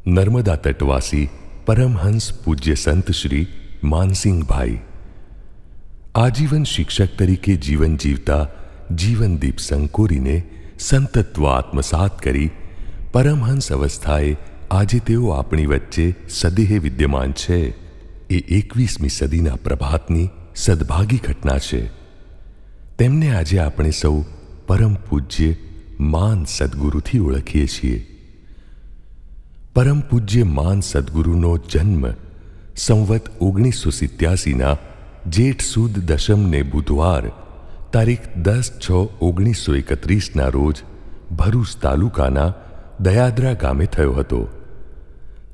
નર્મદા તટવાસી પરમહંસ પૂજ્ય સંત શ્રી માનસિંહભાઈ આજીવન શિક્ષક તરીકે જીવન જીવતા જીવનદીપ સંકોરીને સંતત્વ આત્મસાત કરી પરમહંસ અવસ્થાએ આજે તેઓ આપણી વચ્ચે સદેહે વિદ્યમાન છે. એ 21મી સદીના પ્રભાતની સદભાગી ઘટના છે. તેમને આજે આપણે સૌ પરમ પૂજ્ય માન સદગુરુથી ઓળખીએ છીએ. પરમ પૂજ્ય માન સદગુરુનો જન્મ સંવત 1987ના જેઠ સુદ દશમને બુધવાર તારીખ 10/6/1931ના રોજ ભરૂચ તાલુકાના દયાદરા ગામે થયો હતો.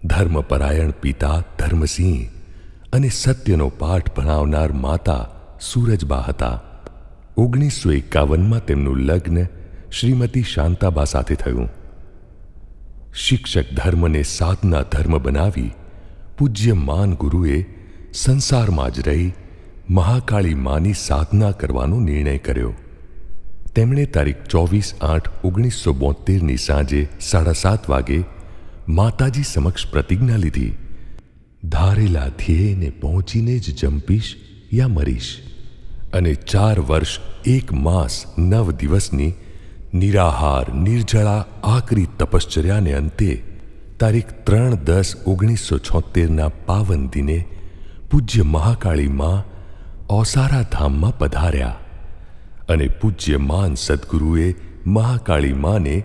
ધર્મપરાયણ પિતા ધર્મસિંહ અને સત્યનો પાઠ ભણાવનાર માતા સૂરજબા હતા. 1951માં તેમનું લગ્ન શ્રીમતી શાંતાબા સાથે થયું. શિક્ષક ધર્મને સાધના ધર્મ બનાવી પૂજ્ય માન ગુરુએ સંસારમાં જ રહી મહાકાળી માની સાધના કરવાનો નિર્ણય કર્યો. તેમણે તારીખ 24/8/1972ની સાંજે 7:30 વાગે માતાજી સમક્ષ પ્રતિજ્ઞા લીધી, ધારેલા ધ્યેયને પહોંચીને જ જંપીશ યા મરીશ. અને 4 વર્ષ 1 માસ 9 દિવસની નિરાહાર નિર્જળા આકરી તપશ્ચર્યાને અંતે તારીખ 3/10/1976ના પાવન દિને પૂજ્ય મહાકાળી મા ઓસારા ધામમાં પધાર્યા. અને પૂજ્ય માન સદગુરુએ મહાકાળી માને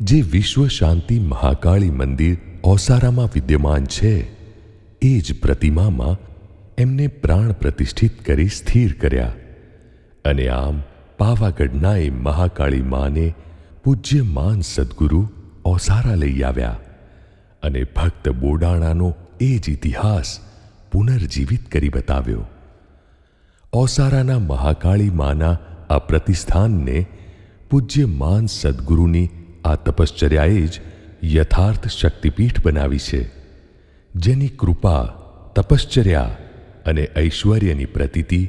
જે વિશ્વ શાંતિ મહાકાળી મંદિર ઓસારામાં વિદ્યમાન છે એ જ પ્રતિમામાં એમને પ્રાણ પ્રતિષ્ઠિત કરી સ્થિર કર્યા. અને આમ પાવાગઢના એ મહાકાળી માને પૂજ્ય માન સદગુરુ ઓસારા લઈ આવ્યા અને ભક્ત બોડાણાનો એ જ ઇતિહાસ પુનર્જીવિત કરી બતાવ્યો. ઓસારાના મહાકાળી માના આ પ્રતિષ્ઠાનને પૂજ્ય માન સદગુરુની આ તપશ્ચર્યાએ જ યથાર્થ શક્તિપીઠ બનાવી છે, જેની કૃપા, તપશ્ચર્યા અને ઐશ્વર્યની પ્રતીતિ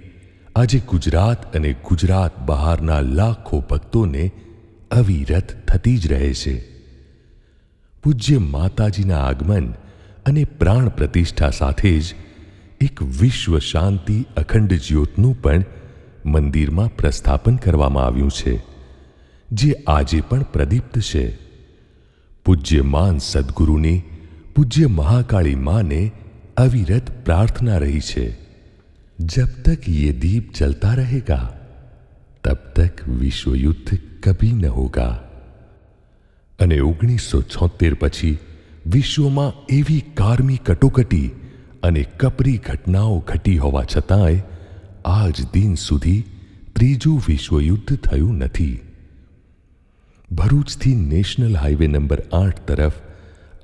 આજે ગુજરાત અને ગુજરાત બહારના લાખો ભક્તોને અવિરત થતી જ રહે છે. પૂજ્ય માતાજીના આગમન અને પ્રાણ પ્રતિષ્ઠા સાથે જ એક વિશ્વ શાંતિ અખંડ જ્યોતનું પણ મંદિરમાં પ્રસ્થાપન કરવામાં આવ્યું છે, જે આજે પણ પ્રદીપ્ત છે. પૂજ્ય માન સદગુરુની પૂજ્ય મહાકાળી માને અવિરત પ્રાર્થના રહી છે, जब तक ये दीप जलता रहेगा तब तक विश्व युद्ध कभी न होगा. અને 1976 પછી વિશ્વમાં એવી કારમી કટોકટી અને કપરી ઘટનાઓ ઘટી હોવા છતાંય આજ દિન સુધી ત્રીજું વિશ્વયુદ્ધ થયું નથી. ભરૂચથી નેશનલ હાઈવે નંબર 8 તરફ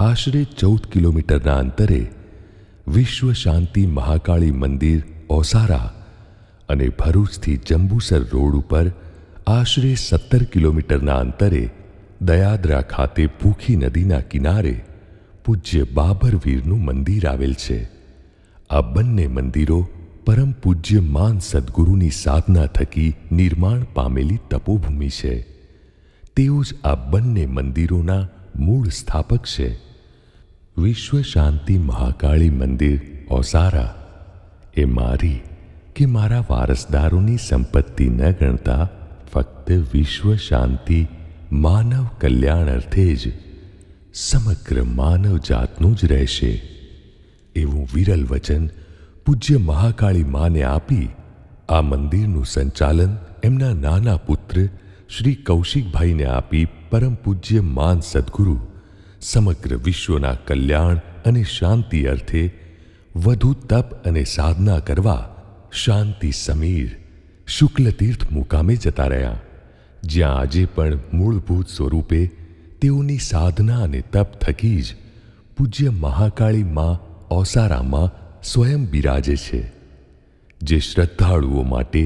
આશરે 14 કિલોમીટરના અંતરે વિશ્વ શાંતિ મહાકાળી મંદિર ઓસારા અને ભરૂચથી જંબુસર રોડ ઉપર આશરે 17 કિલોમીટરના અંતરે દયાદરા ખાતે પૂખી નદીના કિનારે પૂજ્ય બાબરવીરનું મંદિર આવેલ છે. આ બંને મંદિરો પરમ પૂજ્ય માન સદગુરુની સાધના થકી નિર્માણ પામેલી તપોભૂમિ છે. તેઓ જ આ બંને મંદિરોના મૂળ સ્થાપક છે. વિશ્વ શાંતિ મહાકાળી મંદિર ઓસારા એ મારી કે મારા વારસદારોની સંપત્તિ ન ગણતા ફક્ત વિશ્વ શાંતિ માનવ કલ્યાણ અર્થે જ સમગ્ર માનવ જાતનું જ રહેશે એવું વિરલ વચન પૂજ્ય મહાકાળી માને આપી આ મંદિરનું સંચાલન એમના નાના પુત્ર શ્રી કૌશિકભાઈને આપી પરમ પૂજ્ય માન સદગુરુ સમગ્ર વિશ્વના કલ્યાણ અને શાંતિ અર્થે વધુ તપ અને સાધના કરવા શાંતિ સમીર શુક્લતીર્થ મુકામે જતા રહ્યા, જ્યાં આજે પણ મૂળભૂત સ્વરૂપે તેઓની સાધના અને તપ થકી જ પૂજ્ય મહાકાળી મા ઓસારામાં સ્વયં બિરાજે છે. જે શ્રદ્ધાળુઓ માટે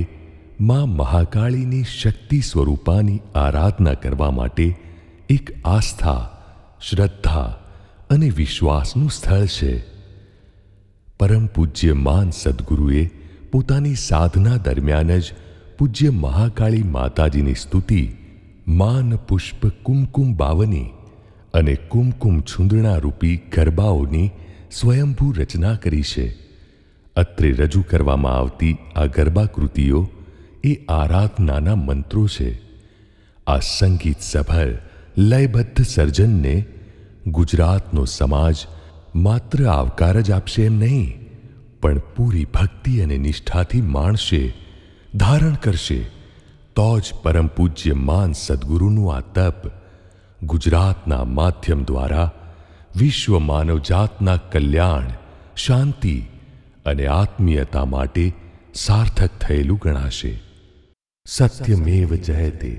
મા મહાકાળીની શક્તિ સ્વરૂપાની આરાધના કરવા માટે એક આસ્થા, શ્રદ્ધા અને વિશ્વાસનું સ્થળ છે. પરમ પૂજ્ય માન સદગુરુએ પોતાની સાધના દરમિયાન જ પૂજ્ય મહાકાળી માતાજીની સ્તુતિ માન પુષ્પ કુમકુમ બાવની અને કુમકુમ છૂંદણા રૂપી ગરબાઓની સ્વયંભૂ રચના કરી છે. અત્રે રજૂ કરવામાં આવતી આ ગરબા કૃતિઓ એ આરાધનાના મંત્રો છે. આ સંગીત સભર લયબદ્ધ સર્જનને ગુજરાતનો સમાજ માત્ર આવકાર જ આપશે એમ નહીં, પણ પૂરી ભક્તિ અને નિષ્ઠાથી માણશે, ધારણ કરશે. તો જ પરમ પૂજ્ય માન સદ્ગુરુનું આ તપ ગુજરાતના માધ્યમ દ્વારા વિશ્વ માનવજાતના કલ્યાણ, શાંતિ અને આત્મીયતા માટે સાર્થક થયેલું ગણાશે. સત્યમેવ જયતે.